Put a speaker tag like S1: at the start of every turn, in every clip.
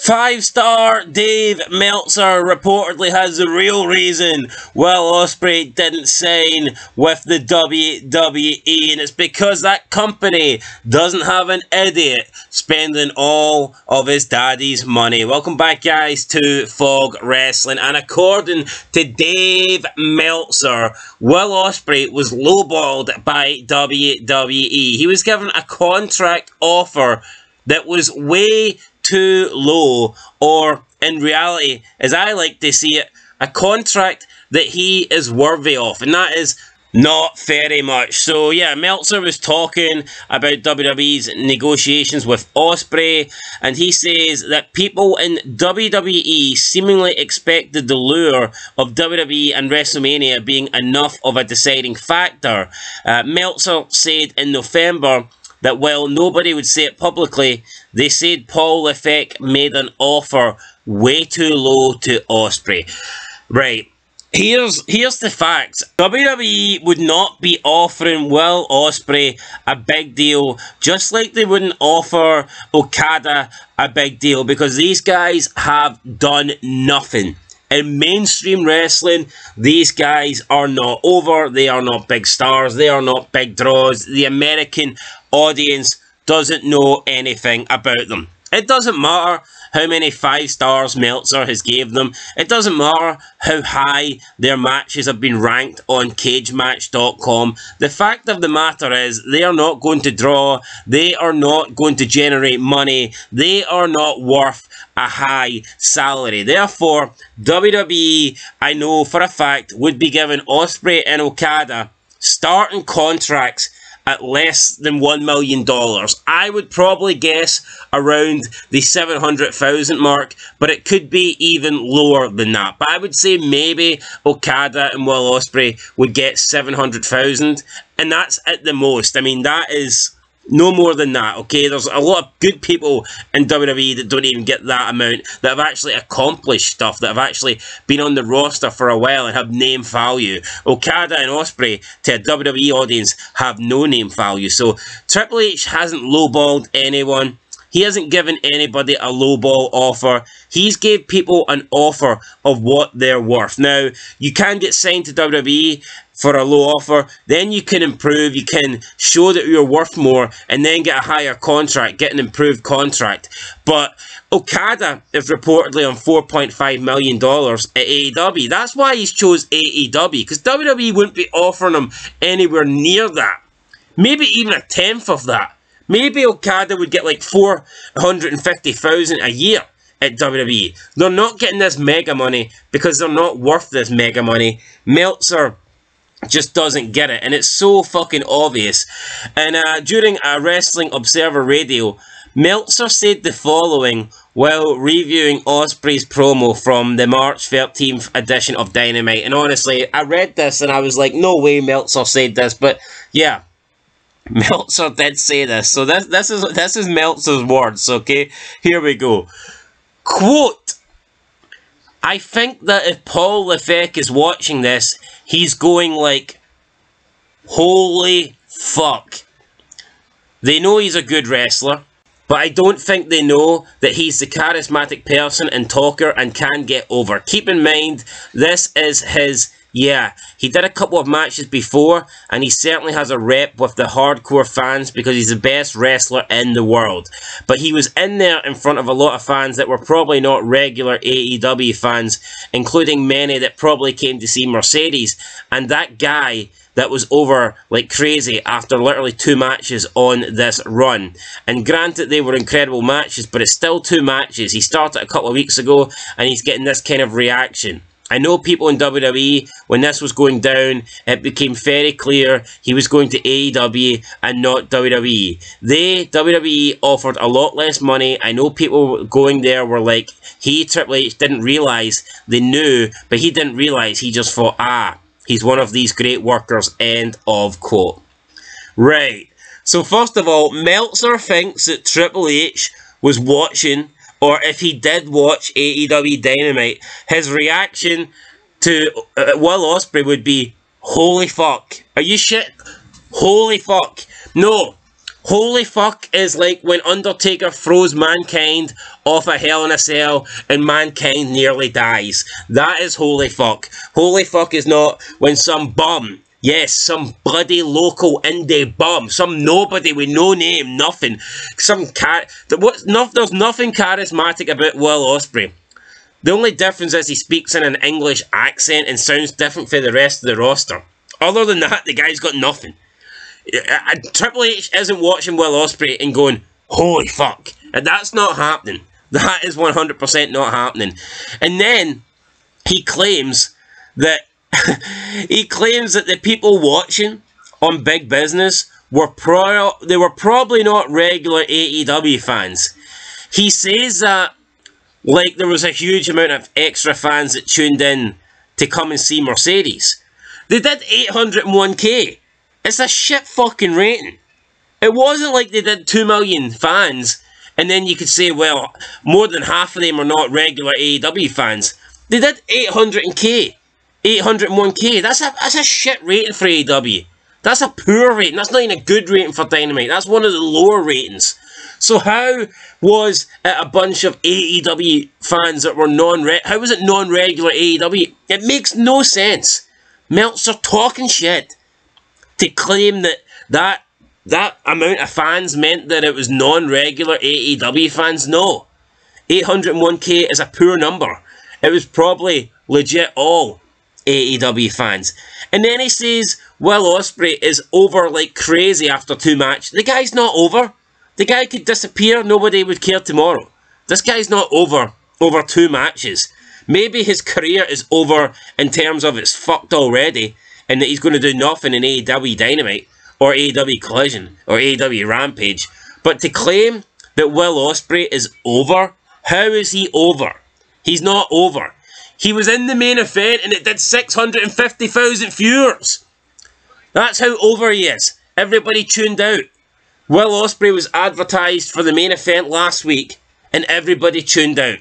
S1: Five-star Dave Meltzer reportedly has the real reason Wwe Ospreay didn't sign with the WWE, and it's because that company doesn't have an idiot spending all of his daddy's money. Welcome back, guys, to Fog Wrestling, and according to Dave Meltzer, Wwe Ospreay was lowballed by WWE. He was given a contract offer that was way too low, or in reality, as I like to see it, a contract that he is worthy of, and that is not very much. So yeah, Meltzer was talking about WWE's negotiations with Ospreay, and he says that people in WWE seemingly expected the lure of WWE and WrestleMania being enough of a deciding factor. Meltzer said in November that while nobody would say it publicly, they said Paul Levesque made an offer way too low to Ospreay. Right, here's the facts. WWE would not be offering Wwe Ospreay a big deal, just like they wouldn't offer Okada a big deal, because these guys have done nothing. In mainstream wrestling, these guys are not over, they are not big stars, they are not big draws. The American audience doesn't know anything about them. It doesn't matter how many 5 stars Meltzer has gave them. It doesn't matter how high their matches have been ranked on cagematch.com. The fact of the matter is, they are not going to draw. They are not going to generate money. They are not worth a high salary. Therefore, WWE, I know for a fact, would be giving Ospreay and Okada starting contracts at less than $1 million. I would probably guess around the 700,000 mark, but it could be even lower than that. But I would say maybe Okada and Wwe Ospreay would get 700,000, and that's at the most. I mean, that is no more than that, okay? There's a lot of good people in WWE that don't even get that amount, that have actually accomplished stuff, that have actually been on the roster for a while and have name value. Okada and Ospreay, to a WWE audience, have no name value. So Triple H hasn't lowballed anyone. He hasn't given anybody a lowball offer. He's gave people an offer of what they're worth. Now, you can get signed to WWE for a low offer, then you can improve, you can show that you're worth more, and then get a higher contract, get an improved contract. But Okada is reportedly on $4.5 million at AEW. That's why he's chose AEW, because WWE wouldn't be offering him anywhere near that. Maybe even a tenth of that. Maybe Okada would get like $450,000 a year at WWE. They're not getting this mega money because they're not worth this mega money. Meltzer just doesn't get it, and it's so fucking obvious. And during a Wrestling Observer Radio, Meltzer said the following while reviewing Ospreay's promo from the March 13th edition of Dynamite. And honestly, I read this and I was like, no way Meltzer said this, but yeah, Meltzer did say this. So this is Meltzer's words, okay? Here we go. Quote, I think that if Paul Levesque is watching this, he's going like, holy fuck. They know he's a good wrestler, but I don't think they know that he's the charismatic person and talker and can get over. Keep in mind, this is his... Yeah, he did a couple of matches before, and he certainly has a rep with the hardcore fans because he's the best wrestler in the world. But he was in there in front of a lot of fans that were probably not regular AEW fans, including many that probably came to see Mercedes. And that guy that was over like crazy after literally 2 matches on this run. And granted, they were incredible matches, but it's still 2 matches. He started a couple of weeks ago, and he's getting this kind of reaction. I know people in WWE, when this was going down, it became very clear he was going to AEW and not WWE. WWE offered a lot less money. I know people going there were like, Triple H didn't realise. They knew, but he didn't realise. He just thought, he's one of these great workers, end of quote. Right. So first of all, Meltzer thinks that Triple H was watching, or if he did watch AEW Dynamite, his reaction to Wwe Ospreay would be, holy fuck. Are you shit? Holy fuck. No. Holy fuck is like when Undertaker throws Mankind off a Hell in a Cell and Mankind nearly dies. That is holy fuck. Holy fuck is not when some bum, yes, some bloody local indie bum, some nobody with no name, nothing, there's nothing charismatic about Will Ospreay. The only difference is he speaks in an English accent and sounds different for the rest of the roster. Other than that, the guy's got nothing. Triple H isn't watching Will Ospreay and going, holy fuck. And that's not happening. That is 100% not happening. And then he claims that the people watching on Big Business were probably not regular AEW fans. He says that like there was a huge amount of extra fans that tuned in to come and see Mercedes. They did 801k. It's a shit fucking rating. It wasn't like they did 2 million fans and then you could say, well, more than half of them are not regular AEW fans. They did 800k. 801k. That's a shit rating for AEW. That's a poor rating. That's not even a good rating for Dynamite. That's one of the lower ratings. So how was it a bunch of AEW fans that were how was it non-regular AEW? It makes no sense. Meltzer talking shit to claim that amount of fans meant that it was non-regular AEW fans. No. 801k is a poor number. It was probably legit all AEW fans. And then he says Will Ospreay is over like crazy after 2 matches. The guy's not over. The guy could disappear. Nobody would care tomorrow. This guy's not over 2 matches. Maybe his career is over in terms of it's fucked already and that he's going to do nothing in AEW Dynamite or AEW Collision or AEW Rampage. But to claim that Will Ospreay is over, how is he over? He's not over. He was in the main event and it did 650,000 viewers. That's how over he is. Everybody tuned out. Will Ospreay was advertised for the main event last week and everybody tuned out.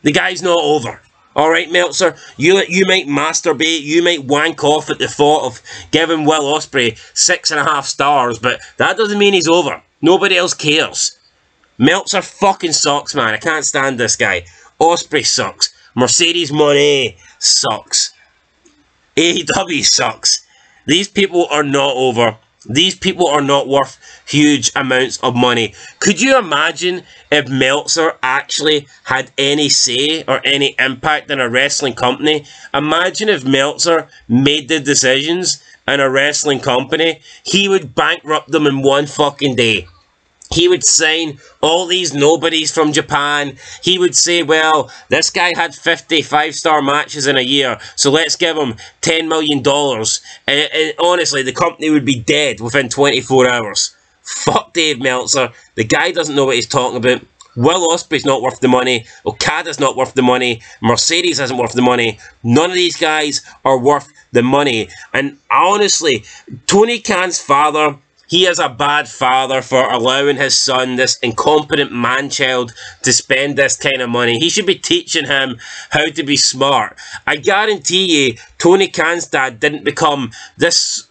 S1: The guy's not over. Alright, Meltzer, you might masturbate, you might wank off at the thought of giving Will Ospreay 6.5 stars, but that doesn't mean he's over. Nobody else cares. Meltzer fucking sucks, man. I can't stand this guy. Ospreay sucks. Mercedes Moné sucks. AEW sucks. These people are not over. These people are not worth huge amounts of money. Could you imagine if Meltzer actually had any say or any impact in a wrestling company? Imagine if Meltzer made the decisions in a wrestling company. He would bankrupt them in one fucking day. He would sign all these nobodies from Japan. He would say, well, this guy had 50 5-star matches in a year, so let's give him $10 million. And honestly, the company would be dead within 24 hours. Fuck Dave Meltzer. The guy doesn't know what he's talking about. Will Ospreay's not worth the money. Okada's not worth the money. Mercedes isn't worth the money. None of these guys are worth the money. And honestly, Tony Khan's father... he is a bad father for allowing his son, this incompetent man-child, to spend this kind of money. He should be teaching him how to be smart. I guarantee you, Tony Khan's dad didn't become this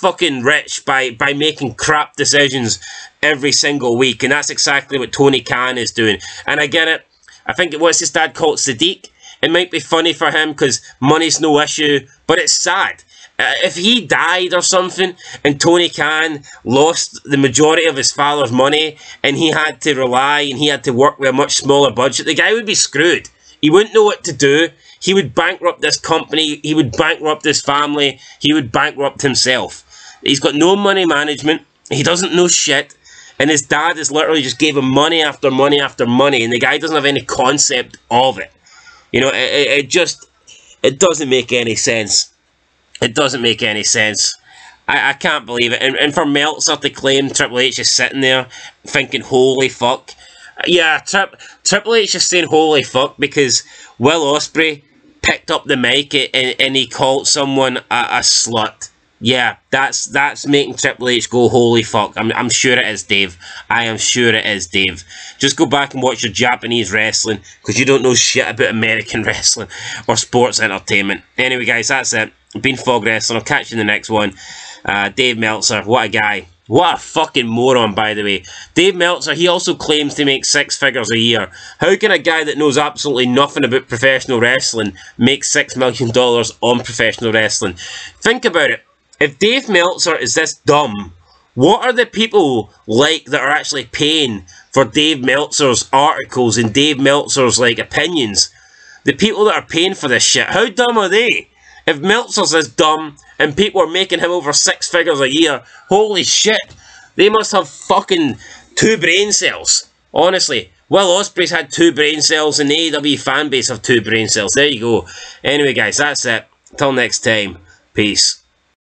S1: fucking rich by making crap decisions every single week. And that's exactly what Tony Khan is doing. And I get it. I think it was his dad called Sadiq. It might be funny for him because money's no issue, but it's sad. If he died or something and Tony Khan lost the majority of his father's money and he had to rely and he had to work with a much smaller budget, the guy would be screwed. He wouldn't know what to do. He would bankrupt this company. He would bankrupt his family. He would bankrupt himself. He's got no money management. He doesn't know shit. And his dad has literally just gave him money after money after money. And the guy doesn't have any concept of it. You know, it doesn't make any sense. It doesn't make any sense. I can't believe it. And for Meltzer to claim Triple H is sitting there thinking, holy fuck. Yeah, Triple H is saying holy fuck because Will Ospreay picked up the mic and he called someone a slut. Yeah, that's making Triple H go holy fuck. I'm sure it is, Dave. I am sure it is, Dave. Just go back and watch your Japanese wrestling because you don't know shit about American wrestling or sports entertainment. Anyway, guys, that's it. Been Fog Wrestling. I'll catch you in the next one. Dave Meltzer, what a guy. What a fucking moron, by the way. Dave Meltzer, he also claims to make 6 figures a year. How can a guy that knows absolutely nothing about professional wrestling make $6 million on professional wrestling? Think about it. If Dave Meltzer is this dumb, what are the people like that are actually paying for Dave Meltzer's articles and Dave Meltzer's, like, opinions? The people that are paying for this shit, how dumb are they? If Meltzer's is dumb and people are making him over 6 figures a year, holy shit, they must have fucking 2 brain cells. Honestly, Will Ospreay's had 2 brain cells and the AEW fanbase have 2 brain cells. There you go. Anyway guys, that's it. Till next time, peace.